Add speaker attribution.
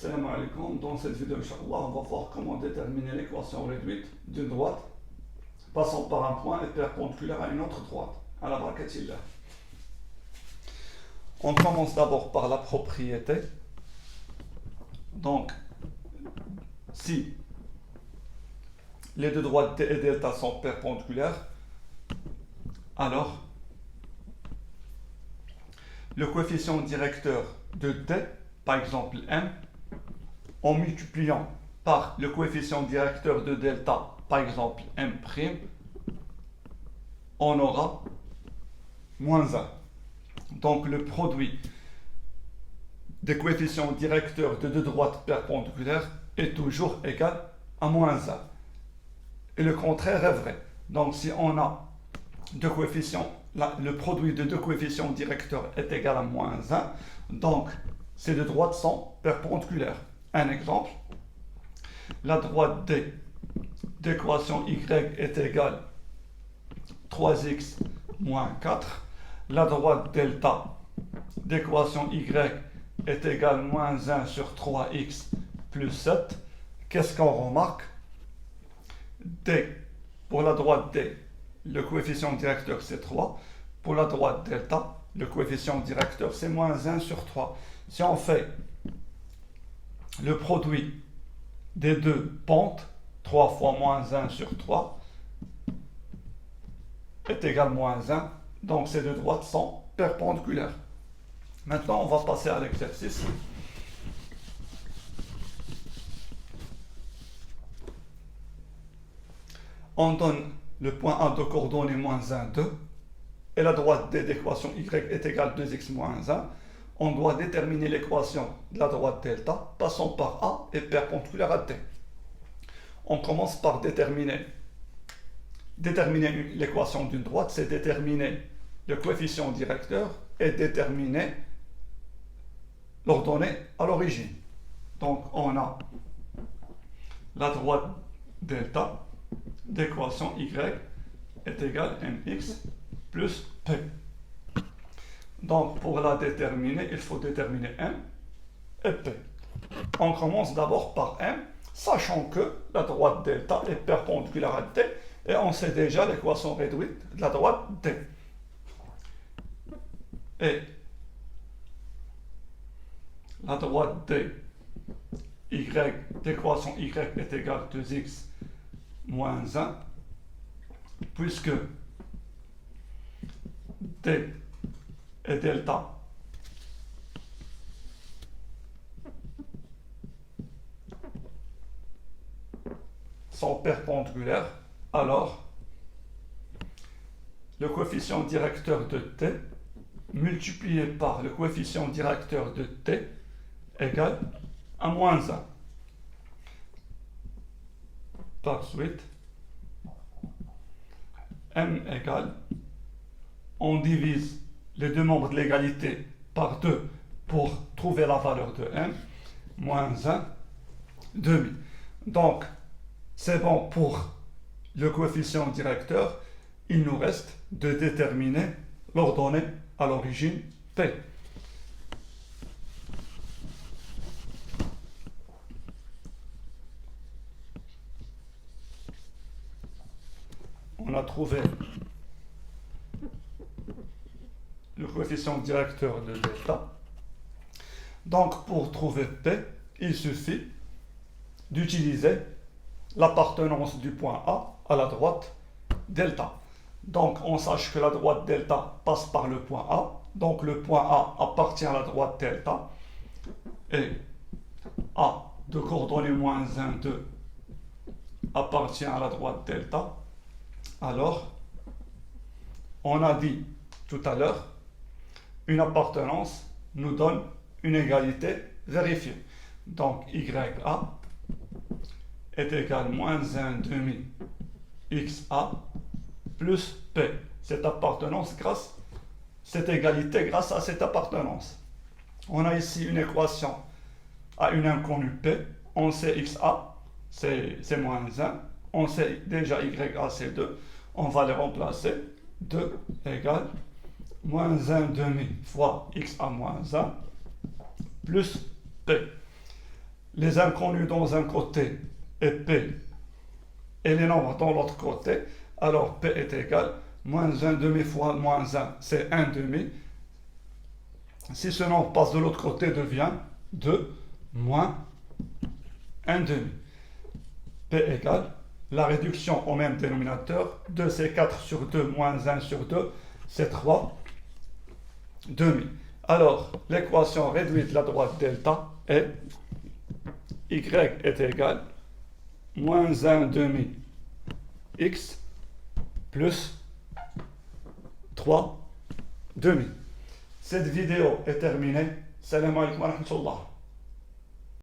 Speaker 1: Salam alaikum. Dans cette vidéo, Inch'Allah, on va voir comment déterminer l'équation réduite d'une droite passant par un point et perpendiculaire à une autre droite. À la barakatillah. On commence d'abord par la propriété. Donc, si les deux droites D et delta sont perpendiculaires, alors le coefficient directeur de D, par exemple M, en multipliant par le coefficient directeur de delta, par exemple M', on aura moins 1. Donc le produit des coefficients directeurs de deux droites perpendiculaires est toujours égal à moins 1. Et le contraire est vrai. Donc si on a deux coefficients, le produit de deux coefficients directeurs est égal à moins 1, donc ces deux droites sont perpendiculaires. Un exemple, la droite D d'équation y est égale 3x moins 4. La droite delta d'équation y est égale moins 1 sur 3x plus 7. Qu'est-ce qu'on remarque? D, pour la droite D, le coefficient directeur c'est 3. Pour la droite delta, le coefficient directeur c'est moins 1 sur 3. Si on fait le produit des deux pentes, 3 fois moins 1 sur 3 est égal à moins 1. Donc ces deux droites sont perpendiculaires. Maintenant, on va passer à l'exercice. On donne le point A de coordonnées moins 1, 2, et la droite D d'équation y est égale à 2x moins 1. On doit déterminer l'équation de la droite delta passant par A et perpendiculaire à D. On commence par déterminer l'équation d'une droite, c'est déterminer le coefficient directeur et déterminer l'ordonnée à l'origine. Donc on a la droite delta d'équation y est égale à mx plus p. Donc pour la déterminer, il faut déterminer m et p. On commence d'abord par m, sachant que la droite delta est perpendiculaire à d, et on sait déjà l'équation réduite de la droite d. Et la droite d d'équation y est égale à 2x moins 1, puisque d et delta sont perpendiculaires, alors le coefficient directeur de t multiplié par le coefficient directeur de t égale à moins 1. Par suite, m égale, on divise les deux membres de l'égalité par 2 pour trouver la valeur de m, moins 1 demi. Donc, c'est bon pour le coefficient directeur. Il nous reste de déterminer l'ordonnée à l'origine P. On a trouvé le coefficient directeur de delta. Donc, pour trouver P, il suffit d'utiliser l'appartenance du point A à la droite delta. Donc, on sache que la droite delta passe par le point A. Donc, le point A appartient à la droite delta. Et A de coordonnées moins 1, 2 appartient à la droite delta. Alors, on a dit tout à l'heure, une appartenance nous donne une égalité vérifiée. Donc, YA est égal à moins 1 demi XA plus P. Cette appartenance cette égalité grâce à cette appartenance. On a ici une équation à une inconnue P. On sait XA, c'est moins 1. On sait déjà YA, c'est 2. On va les remplacer. 2 égale moins 1 demi fois XA moins 1 plus P. les inconnus dans un côté et P et les nombres dans l'autre côté, alors P est égal moins 1 demi fois moins 1, c'est 1 demi. Si ce nombre passe de l'autre côté, devient 2 moins 1 demi. P égale la réduction au même dénominateur. 2 c'est 4 sur 2 moins 1 sur 2, c'est 3 demi. Alors, l'équation réduite de la droite delta est y est égal moins 1 demi x plus 3 demi. Cette vidéo est terminée. Salam alaikum wa rahmatullah.